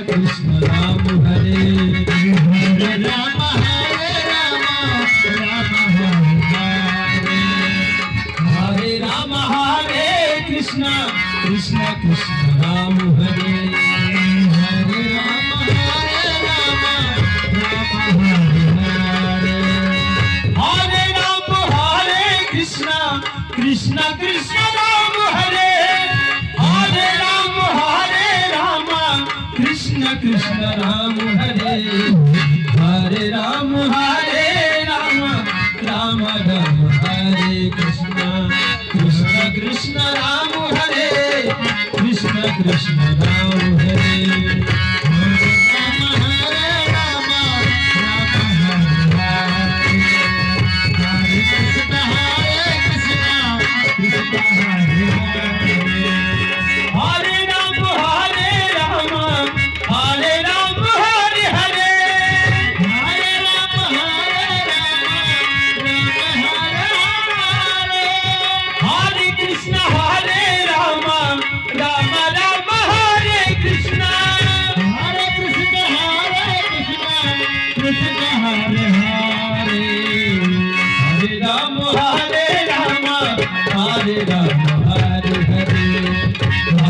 Krishna Ram Hare Hare Ram Hare Ram Hare Krishna Krishna Krishna Ram Hare Hare Ram Hare Ram Hare Krishna Krishna Krishna Ram Hare Hare Ram Krishna Krishna Ram Hare Hare Ram Ram Ram Hare Krishna Krishna Krishna Ram Hare Krishna Krishna Ram Hare Hare Ram Hare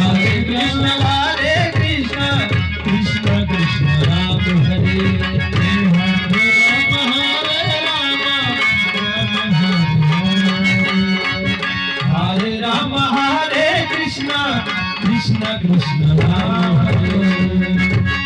Hare Hare Krishna Krishna Krishna Ram Hare Hare Ram Hare Krishna Krishna Krishna Ram Hare